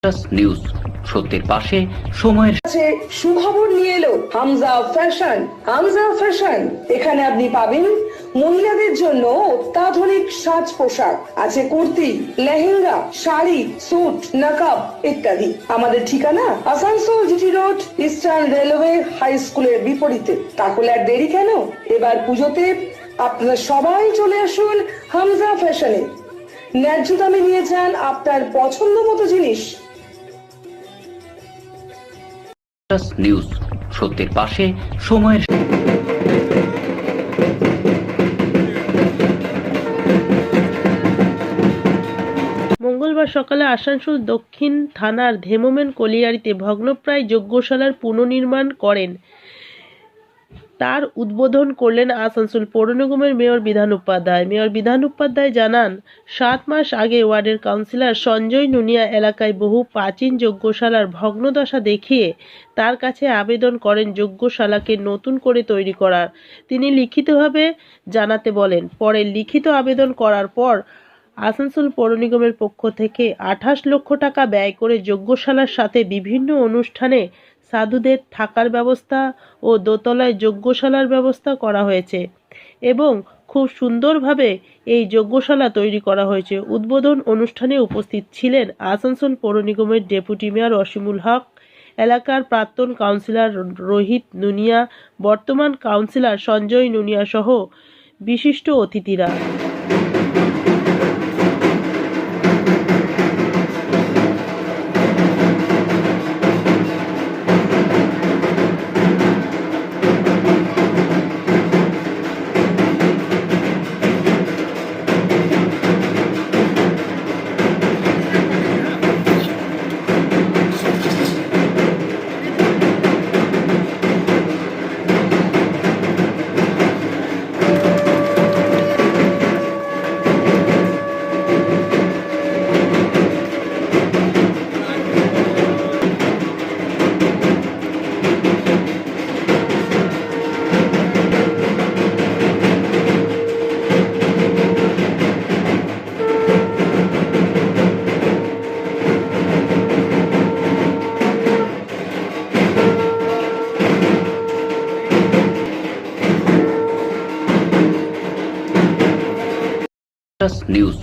News সত্যের পাশে সময়ের কাছে সুখবর নিয়ে এলো হামজা ফ্যাশন। হামজা ফ্যাশন, এখানে আপনি পাবেন মহিলাদের জন্য অত্যাধুনিক সাজ পোশাক, আছে কুর্তি, লেহেঙ্গা, শাড়ি, স্যুট, নকাব ইত্যাদি। আমাদের ঠিকানা Asansol GT road, eastern railway high স্কুলের বিপরীতে। তাহলে আর দেরি কেন, এবার পুজোতে আপনারা সবাই চলে আসুন হামজা ফ্যাশনে। ন্যায্য দামে নিয়ে যান আপনার পছন্দ মতো জিনিস। নিউজ সত্যের পাশে সময়ের মঙ্গলবার সকালে আসানসোল দক্ষিণ থানার ধেমোমেন কলিয়ারিতে ভগ্নপ্রায় যজ্ঞশালার পুনর্নির্মাণ করেন। তার উদ্বোধন করলেন আসানসোল পৌর নিগমের মেয়র বিধান উপাধ্যায়। মেয়র বিধান উপাধ্যায় জানান, 7 মাস আগে ওয়ার্ডের কাউন্সিলর সঞ্জয় নুনিয়া এলাকায় বহু প্রাচীন যজ্ঞশালার ভগ্নদশা দেখিয়ে তার কাছে আবেদন করেন যজ্ঞশালাকে নতুন করে তৈরি করার। তিনি লিখিতভাবে জানাতে বলেন। পরে লিখিত আবেদন করার পর আসানসোল পৌর নিগমের পক্ষ থেকে 28 লক্ষ টাকা ব্যয় করে যজ্ঞশালার সাথে বিভিন্ন অনুষ্ঠানে সাধুদের থাকার ব্যবস্থা ও দোতলায় যজ্ঞশালার ব্যবস্থা করা হয়েছে এবং খুব সুন্দরভাবে এই যজ্ঞশালা তৈরি করা হয়েছে। উদ্বোধন অনুষ্ঠানে উপস্থিত ছিলেন আসানসোল পৌর নিগমের ডেপুটি মেয়র অসীমুল হক, এলাকার প্রাক্তন কাউন্সিলর রোহিত নুনিয়া, বর্তমান কাউন্সিলর সঞ্জয় নুনিয়া সহ বিশিষ্ট অতিথিরা। নিউজ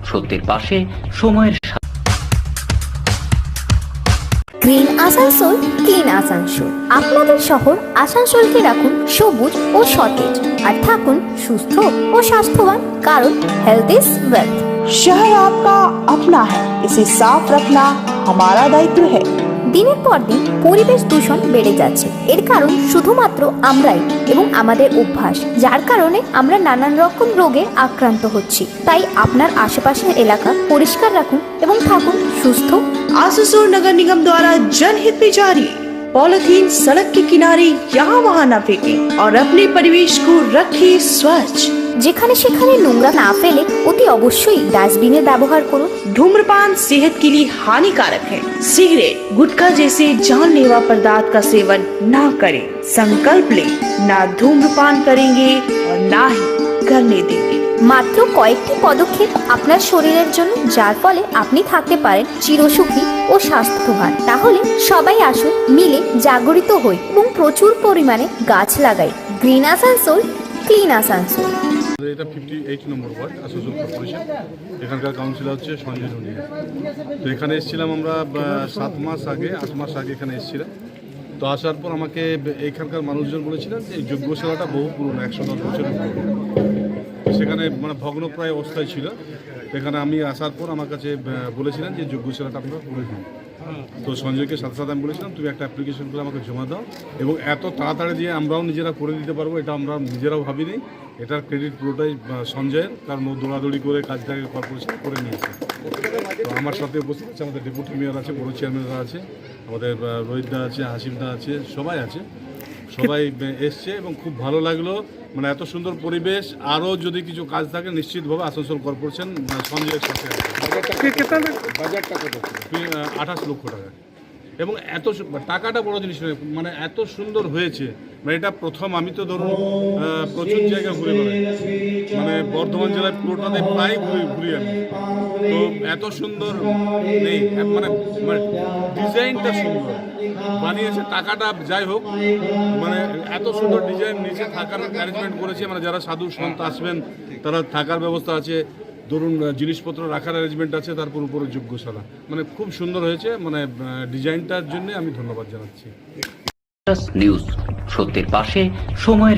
সত্যের পাশে সময়ের গ্রিন আসানসোল, ক্লিন আসানসোল। আপনাদের শহর আসানসোলকে রাখুন সবুজ ও সতেজ, আর থাকুন সুস্থ ও স্বাস্থ্যবান, কারণ হেলথ ইজ ওয়েলথ। शहर आपका अपना है, इसे साफ रखना हमारा दायित्व है। দিনের পর দিন পরিবেশ দূষণ বেড়ে যাচ্ছে। এর কারণ শুধুমাত্র আমরাই এবং আমাদের অভ্যাস, যার কারণে আমরা নানান রকম রোগে আক্রান্ত হচ্ছি। তাই আপনার আশেপাশের এলাকা পরিষ্কার রাখুন এবং থাকুন সুস্থ। आसुसोल नगर निगम द्वारा जनहित में जारी। पॉलिथीन सड़क के किनारे यहाँ वहाँ न फेंकें और अपने परिवेश को रखें स्वच्छ। যেখানে সেখানে নোংরা না ফেলে অতি অবশ্যই ডাস্টবিনের ব্যবহার করুন। धूम्रपान सेहत के लिए हानिकारक है। सिगरेट, गुटखा जैसे जानलेवा पदार्थ का सेवन न करें। संकल्प लें, ना धूम्रपान करेंगे और ना ही करने देंगे। মাত্র কয়েকটি পদক্ষেপ আপনার শরীরের জন্য, যার ফলে আপনি থাকতে পারেন চিরসুখী ও স্বাস্থ্যবান। তাহলে সবাই আসুন, মিলে জাগরিত হই এবং প্রচুর পরিমাণে গাছ লাগাই। Green Asansol, clean Asansol. এটা 58 নম্বর ওয়ার্ড আসানসোল কর্পোরেশন। এখানকার কাউন্সিলর হচ্ছে সঞ্জয় নুনিয়া। তো এখানে এসেছিলাম আমরা 7 মাস আগে, 8 মাস আগে এখানে এসেছিলাম। তো আসার পর আমাকে এখানকার মানুষজন বলেছিলেন যে এই যজ্ঞশালাটা বহু পুরনো, 110 বছরের পুরনো। সেখানে মানে ভগ্নপ্রায় অবস্থায় ছিল। এখানে আমি আসার পর আমার কাছে বলেছিলেন যে যজ্ঞশালাটা আপনারা করে দিন। তো সঞ্জয়কে সাথে সাথে আমি বলেছিলাম তুমি একটা অ্যাপ্লিকেশন করে আমাকে জমা দাও, এবং এত তাড়াতাড়ি দিয়ে আমরাও নিজেরা করে দিতে পারবো এটা আমরা নিজেরাও ভাবিনি। এটার ক্রেডিট পুরোটাই সঞ্জয়ের, কারণ ও দৌড়াদৌড়ি করে কাজটাকে কর্পোরেশন করে নিয়েছে। তো আমার সাথে উপস্থিত আছে আমাদের ডেপুটি মেয়র আছে, বড় চেয়ারম্যানরা আছে, আমাদের রোহিতদা আছে, হাসিমদা আছে, সবাই আছে। সবাই এসছে এবং খুব ভালো লাগলো। মানে এত সুন্দর পরিবেশ। আরও যদি কিছু কাজ থাকে নিশ্চিতভাবে আসানসোল কর্পোরেশন সঞ্জয়ের সাথে আছে। 28 লক্ষ টাকা। এবং টাকাটা বড় জিনিস নয়, মানে এত সুন্দর হয়েছে। মানে এটা প্রথম, আমি তো ধরুন প্রচুর জায়গা ঘুরে বেড়াই, মানে বর্ধমান জেলায় পুরোটাতে প্রায় ঘুরি আমি, তো এত সুন্দর নেই। মানে ডিজাইনটা সুন্দর বানিয়েছে, টাকাটা যাই হোক, মানে এত সুন্দর ডিজাইন, নিচে থাকার অ্যারেঞ্জমেন্ট করেছে, মানে যারা সাধু সন্ত আসবেন তারা থাকার ব্যবস্থা আছে, ধরুন জিনিসপত্র রাখার অ্যারেঞ্জমেন্ট আছে, তারপর উপরে যজ্ঞশালা, মানে খুব সুন্দর হয়েছে। মানে ডিজাইনটার জন্য আমি ধন্যবাদ জানাচ্ছি। নিউজ, সত্যের পাশে সময়ের